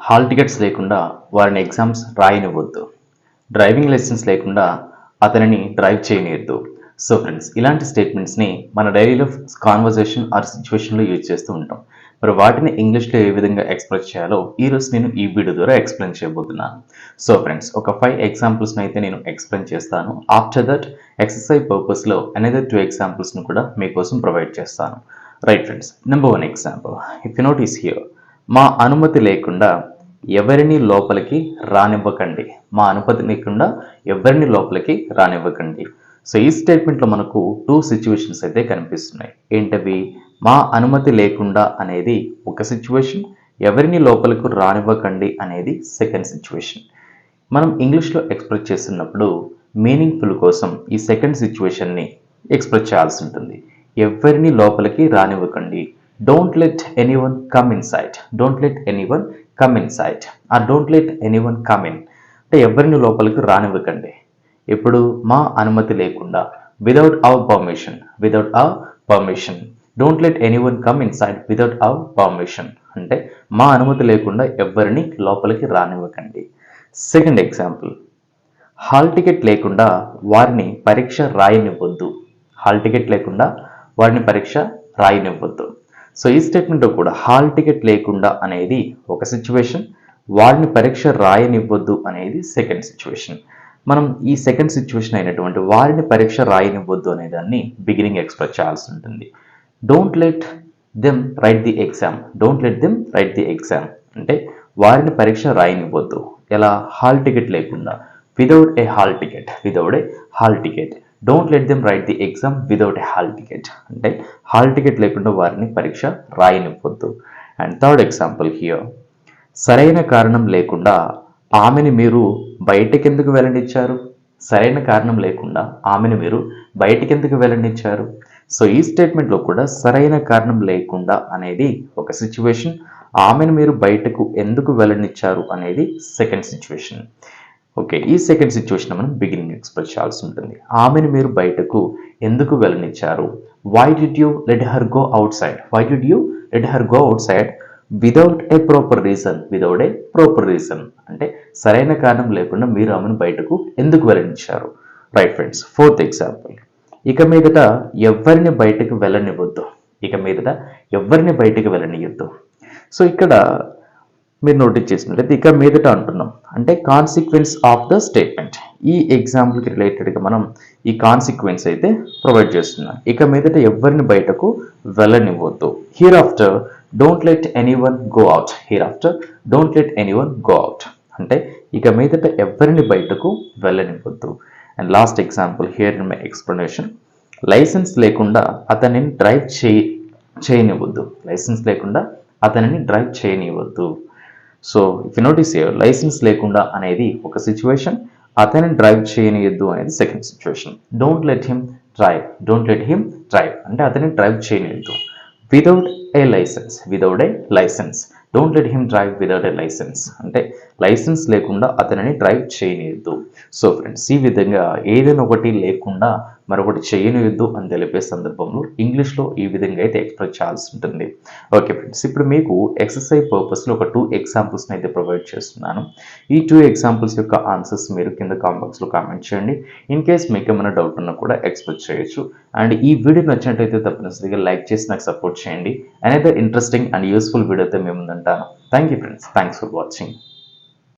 Hall tickets లేకుండా వారిని exams రాయనివ్వద్దు. Driving licence లేకుండా అతనిని డ్రైవ్ చేయనియద్దు. సో ఫ్రెండ్స్, ఇలాంటి స్టేట్మెంట్స్ని మన డైలీ లైఫ్ కాన్వర్జేషన్ ఆర్ సిచ్యువేషన్లో యూజ్ చేస్తూ ఉంటాం. మరి వాటిని ఇంగ్లీష్లో ఏ విధంగా ఎక్స్ప్రెస్ చేయాలో ఈరోజు నేను ఈ వీడియో ద్వారా ఎక్స్ప్లెయిన్ చేయబోతున్నాను. సో ఫ్రెండ్స్, ఒక 5 ఎగ్జాంపుల్స్ని అయితే నేను ఎక్స్ప్లెయిన్ చేస్తాను. ఆఫ్టర్ దట్ ఎక్సర్సైజ్ పర్పస్లో అనదర్ 2 ఎగ్జాంపుల్స్ని కూడా మీకోసం ప్రొవైడ్ చేస్తాను. Right friends, number 1 example. If you notice here, మా అనుమతి లేకుండా ఎవరిని లోపలికి రానివ్వకండి. మా అనుమతి లేకుండా ఎవరిని లోపలికి రానివ్వకండి. సో ఈ స్టేట్మెంట్లో మనకు 2 సిచ్యువేషన్స్ అయితే కనిపిస్తున్నాయి. ఏంటవి? మా అనుమతి లేకుండా అనేది ఒక సిచ్యువేషన్, ఎవరిని లోపలికి రానివ్వకండి అనేది సెకండ్ సిచ్యువేషన్. మనం ఇంగ్లీష్లో ఎక్స్ప్రెస్ చేస్తున్నప్పుడు మీనింగ్ఫుల్ కోసం ఈ సెకండ్ సిచ్యువేషన్ని ఎక్స్ప్రెస్ చేయాల్సి ఉంటుంది. ఎవరిని లోపలికి రానివ్వకండి. Don't let anyone come inside. Don't let anyone come inside or don't let anyone come in అంటే ఎవరిని లోపలికి రానివ్వకండి. ఎప్పుడు? మా అనుమతి లేకుండా, without our permission. Without our permission. Don't let anyone come inside without our permission అంటే మా అనుమతి లేకుండా ఎవరిని లోపలికి రానివ్వకండి. సెకండ్ ఎగ్జాంపుల్, హాల్ టికెట్ లేకుండా వారిని పరీక్ష రాయనివ్వద్దు. హాల్ టికెట్ లేకుండా వారిని పరీక్ష రాయనివ్వద్దు. సో ఈ స్టేట్మెంట్లో కూడా హాల్ టికెట్ లేకుండా అనేది ఒక సిచ్యువేషన్, వారిని పరీక్ష రాయనివ్వద్దు అనేది సెకండ్ సిచ్యువేషన్. మనం ఈ సెకండ్ సిచ్యువేషన్ అయినటువంటి వారిని పరీక్ష రాయనివ్వద్దు అనే దాన్ని బిగినింగ్ ఎక్స్ప్రెస్ చేయాల్సి ఉంటుంది. Don't let them right the exam. Don't let them right the exam అంటే వారిని పరీక్ష రాయనివ్వద్దు. ఎలా? హాల్ టికెట్ లేకుండా, without A hall ticket. Without A hall ticket. Don't let them right the exam without A hall ticket అంటే hall ticket లేకుండా వారిని పరీక్ష రాయనివ్వద్దు. And third example here, సరైన కారణం లేకుండా ఆమెను మీరు బయటకెందుకు వెళ్ళనిచ్చారు? సరైన కారణం లేకుండా ఆమెను మీరు బయటకెందుకు వెళ్ళనిచ్చారు? సో ఈ స్టేట్మెంట్లో కూడా సరైన కారణం లేకుండా అనేది ఒక సిచ్యువేషన్, ఆమెను మీరు బయటకు ఎందుకు వెళ్ళనిచ్చారు అనేది సెకండ్ సిచ్యువేషన్. ఓకే, ఈ సెకండ్ సిచ్యువేషన్ మనం బిగినింగ్ ఎక్స్ప్రెస్ చేయాల్సి ఉంటుంది. ఆమెను మీరు బయటకు ఎందుకు వెళ్ళనిచ్చారు? Why did you let her go outside? Why did you let her go outside without a proper reason. Without a proper reason అంటే సరైన కారణం లేకుండా మీరు ఆమెను బయటకు ఎందుకు వెళ్ళనిచ్చారు. రైట్ ఫ్రెండ్స్, ఫోర్త్ ఎగ్జాంపుల్, ఇక మీదట ఎవరిని బయటకు వెళ్ళనివ్వద్దు. ఇక మీదట ఎవరిని బయటకు వెళ్ళనియొద్దు. సో ఇక్కడ మీరు నోటీస్ చేసినట్లయితే ఇక మీదట అంటున్నాం అంటే కాన్సిక్వెన్స్ ఆఫ్ ద స్టేట్మెంట్. ఈ ఎగ్జాంపుల్కి రిలేటెడ్గా మనం ఈ కాన్సిక్వెన్స్ అయితే ప్రొవైడ్ చేస్తున్నాం. ఇక మీదట ఎవరిని బయటకు వెళ్ళనివ్వద్దు. Hereafter don't let anyone go out. Hereafter don't let anyone go out అంటే ఇక మీదట ఎవరిని బయటకు వెళ్ళనివ్వద్దు. And last example here in my explanation, license లేకుండా అతనిని డ్రైవ్ చేయనివ్వద్దు. లైసెన్స్ లేకుండా అతనిని డ్రైవ్ చేయనివ్వద్దు. So if you notice here, license లేకుండా అనేది ఒక సిచ్యువేషన్, అతనిని డ్రైవ్ చేయనియద్దు అనేది second situation. Don't let him drive. Don't let him drive అంటే అతనిని drive చేయనియద్దు. Without a licence. Without a licence. Don't let him drive without a licence అంటే licence లేకుండా అతనిని డ్రైవ్ చేయనియద్దు. సో ఫ్రెండ్స్, ఈ విధంగా ఏదైనా ఒకటి లేకుండా మరొకటి చేయనియద్దు అని తెలిపే సందర్భంలో ఇంగ్లీష్లో ఈ విధంగా అయితే ఎక్స్ప్రెస్ చేయాల్సి ఉంటుంది. ఓకే ఫ్రెండ్స్, ఇప్పుడు మీకు ఎక్సర్సైజ్ పర్పస్లో ఒక 2 ఎగ్జాంపుల్స్ని అయితే ప్రొవైడ్ చేస్తున్నాను. ఈ 2 ఎగ్జాంపుల్స్ యొక్క ఆన్సర్స్ మీరు కింద కామెంట్ బాక్స్లో కామెంట్ చేయండి. ఇన్ కేస్ మీకు ఏమైనా డౌట్ ఉన్నా కూడా ఎక్స్ప్రెస్ చేయొచ్చు. అండ్ ఈ వీడియో నచ్చినట్లయితే తప్పనిసరిగా లైక్ చేసి నాకు సపోర్ట్ చేయండి. అనదర్ ఇంట్రెస్టింగ్ అండ్ యూస్ఫుల్ వీడియోతో మేము ముందుంటాను. Thank you friends. Thanks for watching.